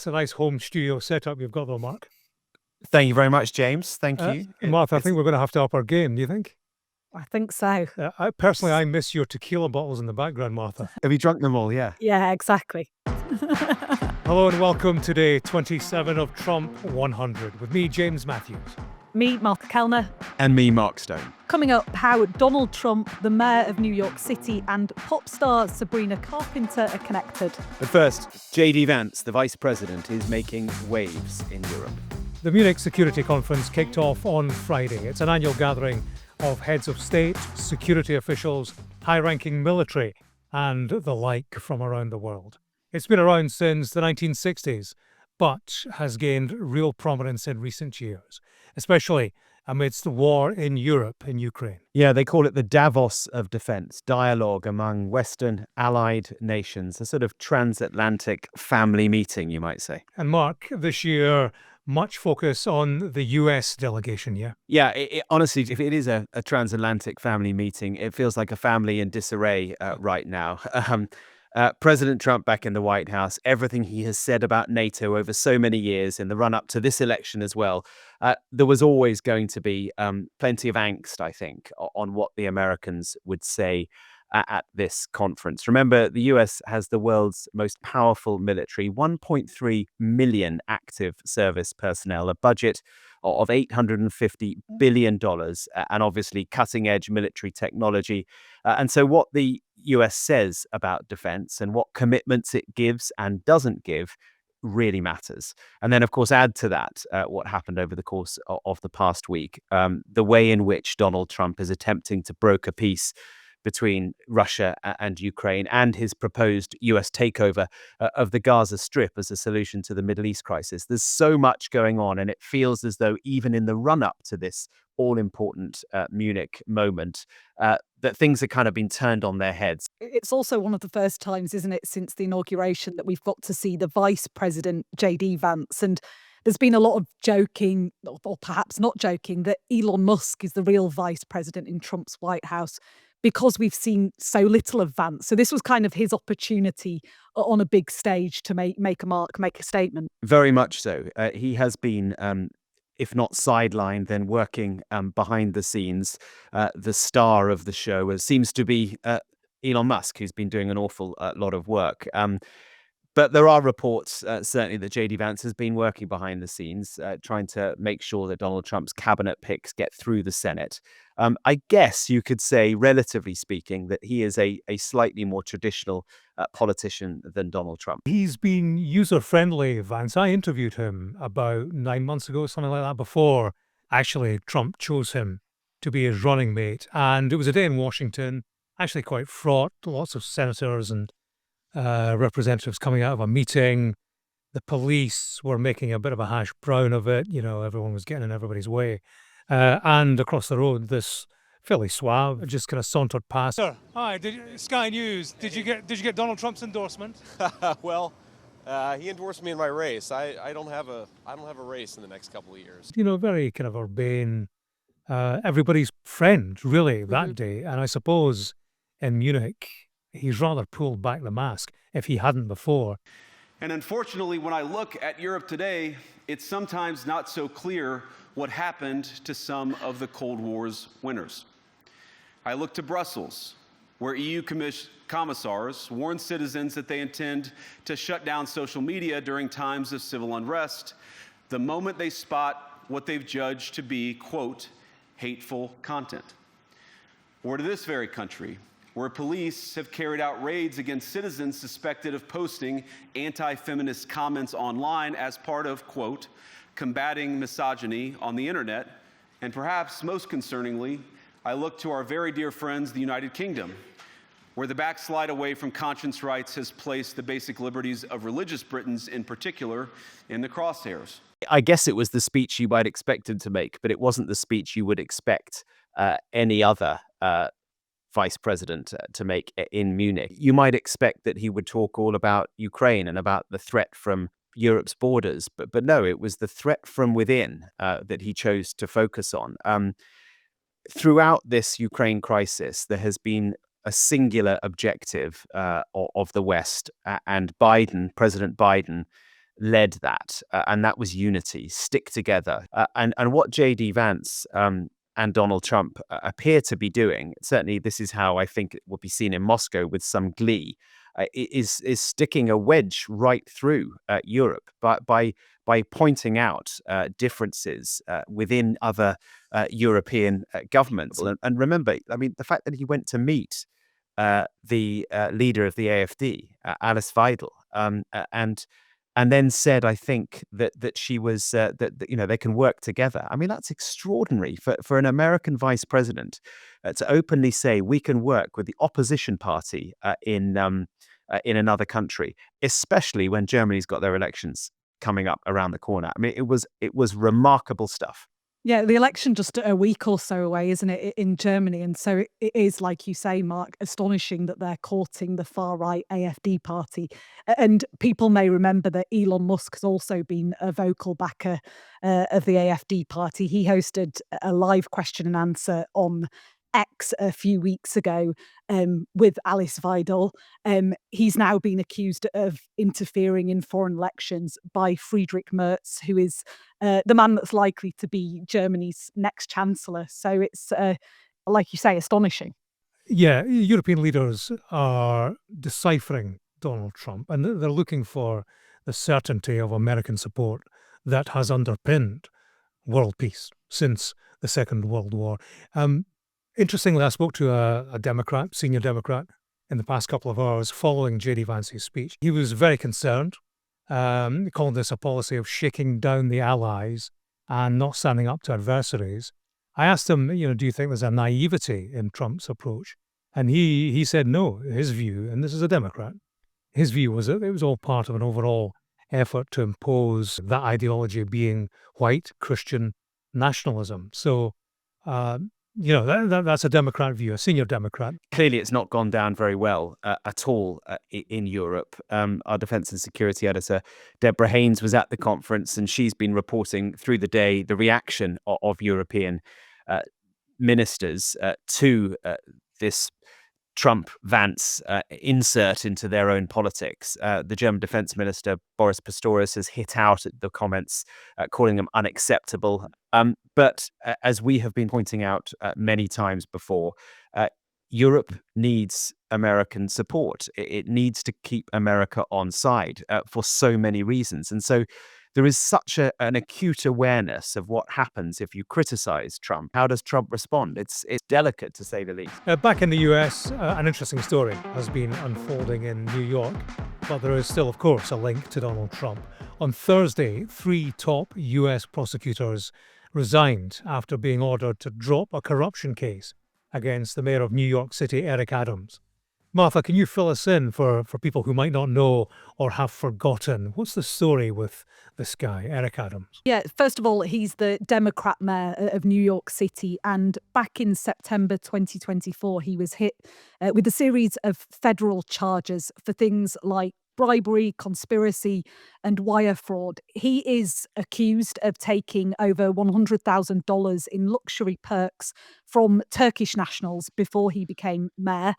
It's a nice home studio setup you've got, though, Mark. Thank you very much, James. Thank you. Martha, I think we're going to have to up our game. Do you think? I think so. I miss your tequila bottles in the background, Martha. Have you drunk them all? Yeah. Yeah, exactly. Hello and welcome to day 27 of Trump 100 with me, James Matthews. Me, Martha Kelner. And me, Mark Stone. Coming up, how Donald Trump, the mayor of New York City, and pop star Sabrina Carpenter are connected. But first, JD Vance, the vice president, is making waves in Europe. The Munich Security Conference kicked off on Friday. It's an annual gathering of heads of state, security officials, high-ranking military, and the like from around the world. It's been around since the 1960s, but has gained real prominence in recent years, especially amidst the war in Europe and Ukraine. Yeah, they call it the Davos of defense, dialogue among Western allied nations, a sort of transatlantic family meeting, you might say. And Mark, this year, much focus on the US delegation, yeah? Yeah, honestly, if it is a transatlantic family meeting, it feels like a family in disarray right now. President Trump back in the White House, everything he has said about NATO over so many years in the run-up to this election as well, there was always going to be plenty of angst, I think, on what the Americans would say at this conference. Remember, the US has the world's most powerful military, 1.3 million active service personnel, a budget of $850 billion, and obviously cutting-edge military technology. And so what the US says about defense and what commitments it gives and doesn't give really matters. And then, of course, add to that what happened over the course of the past week, the way in which Donald Trump is attempting to broker peace between Russia and Ukraine, and his proposed US takeover of the Gaza Strip as a solution to the Middle East crisis. There's so much going on, and it feels as though even in the run-up to this all-important Munich moment, that things have kind of been turned on their heads. It's also one of the first times, isn't it, since the inauguration that we've got to see the vice president, JD Vance, and there's been a lot of joking, or perhaps not joking, that Elon Musk is the real vice president in Trump's White House, because we've seen so little of Vance. So this was kind of his opportunity on a big stage to make a mark, make a statement. Very much so. He has been, if not sidelined, then working behind the scenes. The star of the show seems to be Elon Musk, who's been doing an awful lot of work. But there are reports, certainly, that JD Vance has been working behind the scenes, trying to make sure that Donald Trump's cabinet picks get through the Senate. I guess you could say, relatively speaking, that he is a slightly more traditional politician than Donald Trump. He's been user-friendly, Vance. I interviewed him about 9 months ago, something like that, before actually Trump chose him to be his running mate. And it was a day in Washington, actually quite fraught, lots of senators and representatives coming out of a meeting. The police were making a bit of a hash brown of it. You know, everyone was getting in everybody's way. And across the road, this fairly suave just kind of sauntered past. Sir, hi, Sky News. Did you get Donald Trump's endorsement? Well, he endorsed me in my race. I don't have a race in the next couple of years. You know, very kind of urbane, everybody's friend, really, that day. And I suppose in Munich, he's rather pulled back the mask if he hadn't before. And unfortunately, when I look at Europe today, it's sometimes not so clear what happened to some of the Cold War's winners. I look to Brussels, where EU commissars warn citizens that they intend to shut down social media during times of civil unrest the moment they spot what they've judged to be, quote, hateful content. Or to this very country, where police have carried out raids against citizens suspected of posting anti-feminist comments online as part of, quote, combating misogyny on the internet. And perhaps most concerningly, I look to our very dear friends, the United Kingdom, where the backslide away from conscience rights has placed the basic liberties of religious Britons in particular in the crosshairs. I guess it was the speech you might expect him to make, but it wasn't the speech you would expect any other vice president to make in Munich. You might expect that he would talk all about Ukraine and about the threat from Europe's borders, but no, it was the threat from within that he chose to focus on. Throughout this Ukraine crisis, there has been a singular objective of the West, and President Biden, led that, and that was unity, stick together. And what JD Vance and Donald Trump appear to be doing, certainly this is how I think it will be seen in Moscow with some glee, is sticking a wedge right through Europe by pointing out differences within other European governments. And remember, I mean, the fact that he went to meet the leader of the AfD, Alice Weidel, and then said, I think that she was that they can work together. I mean, that's extraordinary for an American vice president to openly say we can work with the opposition party in another country, especially when Germany's got their elections coming up around the corner. I mean, it was remarkable stuff. Yeah, the election just a week or so away, isn't it, in Germany? And so it is, like you say, Mark, astonishing that they're courting the far-right AfD party. And people may remember that Elon Musk has also been a vocal backer of the AfD party. He hosted a live question and answer on X a few weeks ago with Alice Weidel. He's now been accused of interfering in foreign elections by Friedrich Merz, who is the man that's likely to be Germany's next chancellor. So it's, like you say, astonishing. Yeah, European leaders are deciphering Donald Trump, and they're looking for the certainty of American support that has underpinned world peace since the Second World War. Interestingly, I spoke to a Democrat, senior Democrat, in the past couple of hours following JD Vance's speech. He was very concerned, calling this a policy of shaking down the allies and not standing up to adversaries. I asked him, do you think there's a naivety in Trump's approach? And he said no. His view, and this is a Democrat, his view was that it was all part of an overall effort to impose that ideology being white Christian nationalism. So, that's a Democrat view, a senior Democrat. Clearly, it's not gone down very well at all in Europe. Our defense and security editor, Deborah Haynes, was at the conference, and she's been reporting through the day the reaction of European ministers to this Trump-Vance insert into their own politics. The German defense minister, Boris Pistorius, has hit out at the comments, calling them unacceptable. But as we have been pointing out many times before, Europe needs American support. It needs to keep America on side for so many reasons. And so there is such an acute awareness of what happens if you criticize Trump. How does Trump respond? It's delicate, to say the least. Back in the US, an interesting story has been unfolding in New York, but there is still, of course, a link to Donald Trump. On Thursday, 3 top US prosecutors resigned after being ordered to drop a corruption case against the mayor of New York City, Eric Adams. Martha, can you fill us in for people who might not know or have forgotten? What's the story with this guy, Eric Adams? Yeah, first of all, he's the Democrat mayor of New York City. And back in September 2024, he was hit with a series of federal charges for things like bribery, conspiracy, and wire fraud. He is accused of taking over $100,000 in luxury perks from Turkish nationals before he became mayor.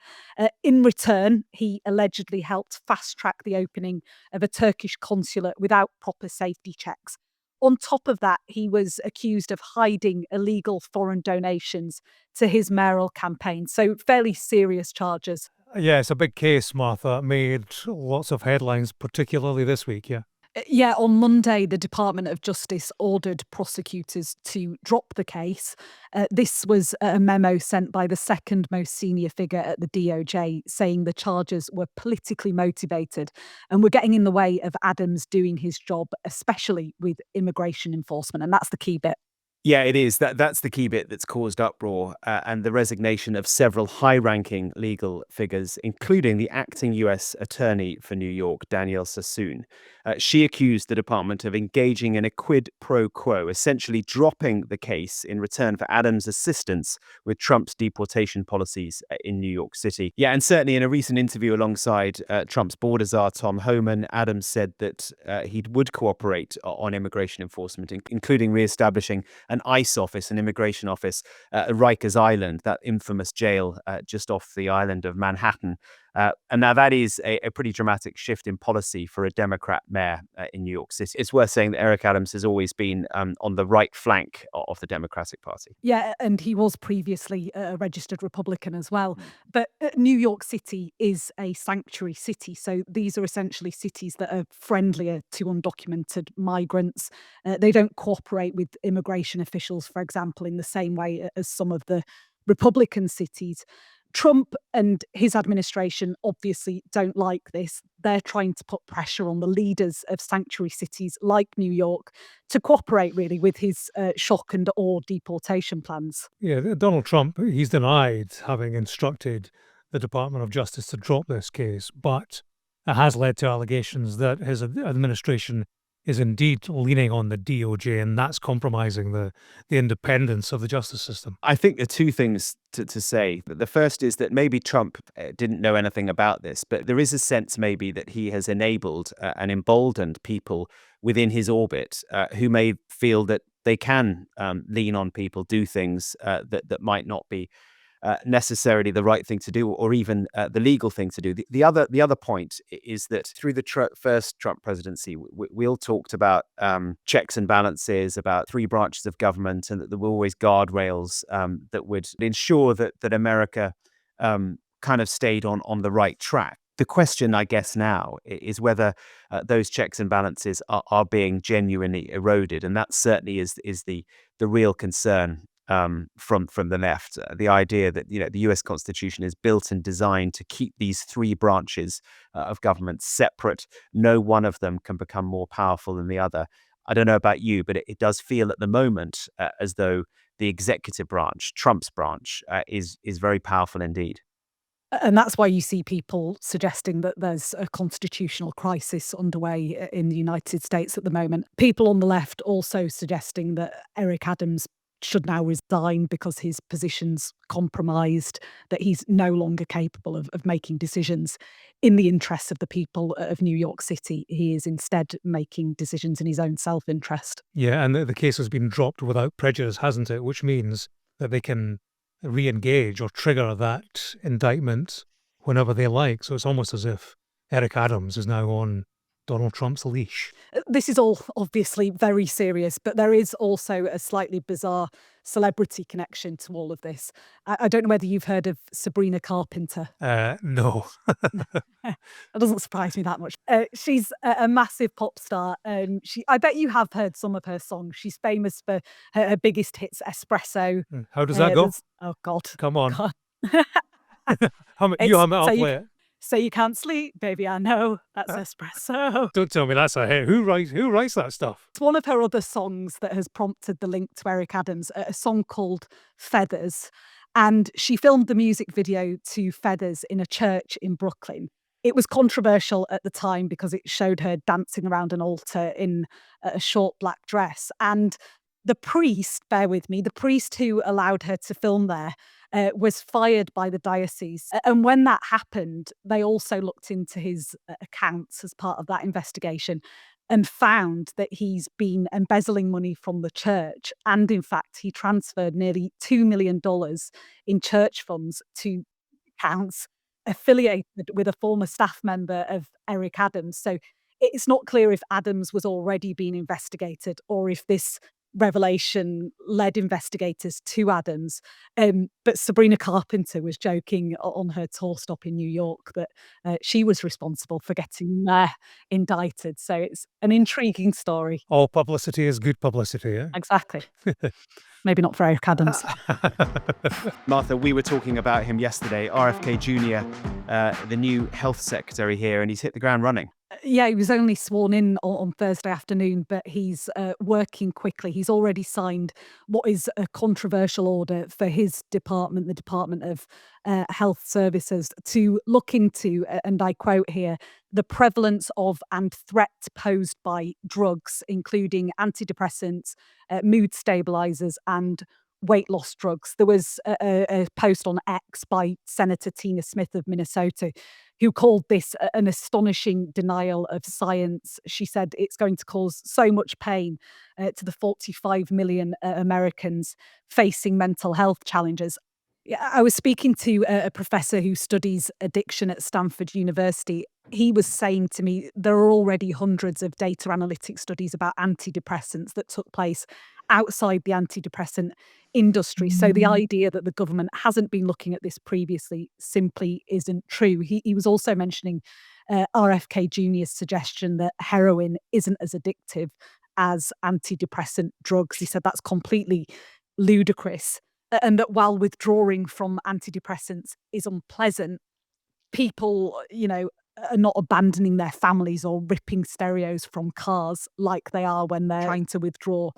In return, he allegedly helped fast-track the opening of a Turkish consulate without proper safety checks. On top of that, he was accused of hiding illegal foreign donations to his mayoral campaign. So fairly serious charges. Yeah, it's a big case, Martha. Made lots of headlines, particularly this week, yeah. Yeah, on Monday, the Department of Justice ordered prosecutors to drop the case. This was a memo sent by the second most senior figure at the DOJ saying the charges were politically motivated and were getting in the way of Adams doing his job, especially with immigration enforcement. And that's the key bit. Yeah, it is. That's the key bit that's caused uproar, and the resignation of several high-ranking legal figures, including the acting U.S. Attorney for New York, Danielle Sassoon. She accused the department of engaging in a quid pro quo, essentially dropping the case in return for Adams' assistance with Trump's deportation policies in New York City. Yeah, and certainly in a recent interview alongside Trump's border czar, Tom Homan, Adams said that he would cooperate on immigration enforcement, including re-establishing an ICE office, an immigration office at Rikers Island, that infamous jail just off the island of Manhattan. And now that is a pretty dramatic shift in policy for a Democrat mayor in New York City. It's worth saying that Eric Adams has always been on the right flank of the Democratic Party. Yeah, and he was previously a registered Republican as well. But New York City is a sanctuary city. So these are essentially cities that are friendlier to undocumented migrants. They don't cooperate with immigration officials, for example, in the same way as some of the Republican cities. Trump and his administration obviously don't like this. They're trying to put pressure on the leaders of sanctuary cities like New York to cooperate really with his shock and awe deportation plans. Yeah, Donald Trump, he's denied having instructed the Department of Justice to drop this case, but it has led to allegations that his administration is indeed leaning on the DOJ, and that's compromising the independence of the justice system. I think there are two things to say. The first is that maybe Trump didn't know anything about this, but there is a sense maybe that he has enabled and emboldened people within his orbit who may feel that they can lean on people, do things that might not be necessarily the right thing to do, or even the legal thing to do. The other point is that through the first Trump presidency, we all talked about checks and balances, about three branches of government, and that there were always guardrails that would ensure that America kind of stayed on the right track. The question, I guess, now is whether those checks and balances are being genuinely eroded, and that certainly is the real concern from the left. The idea that the U.S. Constitution is built and designed to keep these three branches of government separate. No one of them can become more powerful than the other. I don't know about you, but it does feel at the moment as though the executive branch, Trump's branch, is very powerful indeed. And that's why you see people suggesting that there's a constitutional crisis underway in the United States at the moment. People on the left also suggesting that Eric Adams should now resign because his position's compromised, that he's no longer capable of making decisions in the interests of the people of New York City. He is instead making decisions in his own self-interest. Yeah, and the case has been dropped without prejudice, hasn't it? Which means that they can re-engage or trigger that indictment whenever they like. So it's almost as if Eric Adams is now on Donald Trump's leash. This is all obviously very serious, but there is also a slightly bizarre celebrity connection to all of this. I don't know whether you've heard of Sabrina Carpenter. No. That doesn't surprise me that much. She's a massive pop star. I bet you have heard some of her songs. She's famous for her biggest hits, Espresso. How does that go? Oh, God. Come on. God. hum it, I'll play it. So you can't sleep, baby, I know. That's Espresso. Don't tell me that's a hit. Who writes that stuff? It's one of her other songs that has prompted the link to Eric Adams, a song called Feathers. And she filmed the music video to Feathers in a church in Brooklyn. It was controversial at the time because it showed her dancing around an altar in a short black dress. And the priest, bear with me, the priest who allowed her to film there was fired by the diocese. And when that happened, they also looked into his accounts as part of that investigation and found that he's been embezzling money from the church. And in fact, he transferred nearly $2 million in church funds to accounts affiliated with a former staff member of Eric Adams. So it's not clear if Adams was already being investigated or if this revelation led investigators to Adams. But Sabrina Carpenter was joking on her tour stop in New York that she was responsible for getting indicted. So it's an intriguing story. All publicity is good publicity, yeah? Exactly. Maybe not for Eric Adams. Martha, we were talking about him yesterday, RFK Jr., the new health secretary here, and he's hit the ground running. Yeah, he was only sworn in on Thursday afternoon, but he's working quickly. He's already signed what is a controversial order for his department, the Department of Health Services, to look into, and I quote here, the prevalence of and threat posed by drugs, including antidepressants, mood stabilizers, and weight loss drugs. There was a post on X by Senator Tina Smith of Minnesota who called this an astonishing denial of science. She said it's going to cause so much pain to the 45 million Americans facing mental health challenges. Yeah, I was speaking to a professor who studies addiction at Stanford University. He was saying to me there are already hundreds of data analytic studies about antidepressants that took place outside the antidepressant industry. So the idea that the government hasn't been looking at this previously simply isn't true. He was also mentioning RFK Jr.'s suggestion that heroin isn't as addictive as antidepressant drugs. He said that's completely ludicrous, and that while withdrawing from antidepressants is unpleasant, people, are not abandoning their families or ripping stereos from cars like they are when they're trying to withdraw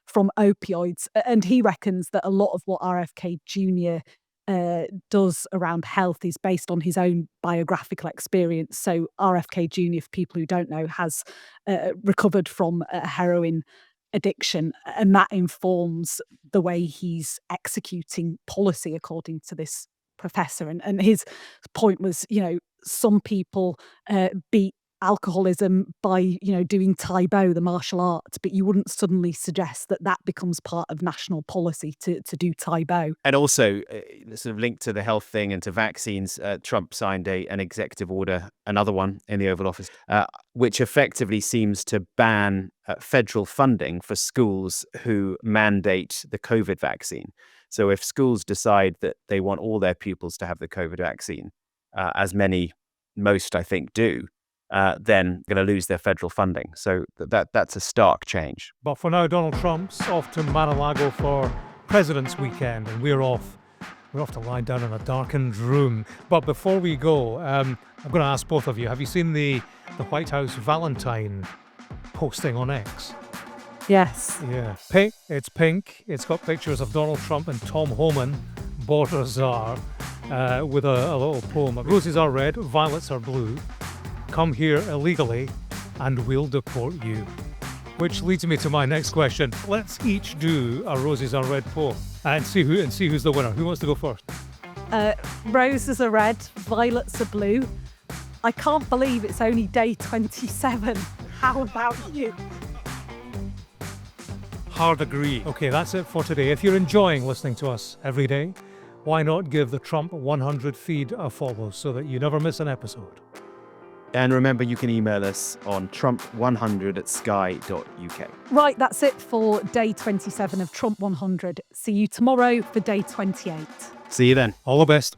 from opioids. And he reckons that a lot of what RFK Jr. Does around health is based on his own biographical experience. So RFK Jr., for people who don't know, has recovered from a heroin addiction, and that informs the way he's executing policy, according to this professor. And his point was, some people beat alcoholism by, doing Taekwondo, the martial arts, but you wouldn't suddenly suggest that that becomes part of national policy to do Taekwondo. And also, sort of linked to the health thing and to vaccines, Trump signed an executive order, another one in the Oval Office, which effectively seems to ban federal funding for schools who mandate the COVID vaccine. So if schools decide that they want all their pupils to have the COVID vaccine, as most I think do, then going to lose their federal funding. So that's a stark change. But for now, Donald Trump's off to Mar-a-Lago for President's Weekend, and we're off to lie down in a darkened room. But before we go, I'm going to ask both of you, have you seen the White House Valentine posting on X? Yes. Yeah. It's pink. It's got pictures of Donald Trump and Tom Homan, Balthazar, with a little poem. Roses are red, violets are blue. Come here illegally and we'll deport you. Which leads me to my next question. Let's each do a Roses are red poem and see who's the winner. Who wants to go first? Roses are red, violets are blue. I can't believe it's only day 27. How about you? Hard agree. Okay, that's it for today. If you're enjoying listening to us every day, why not give the Trump 100 feed a follow so that you never miss an episode? And remember, you can email us on trump100@sky.uk. Right, that's it for day 27 of Trump 100. See you tomorrow for day 28. See you then. All the best.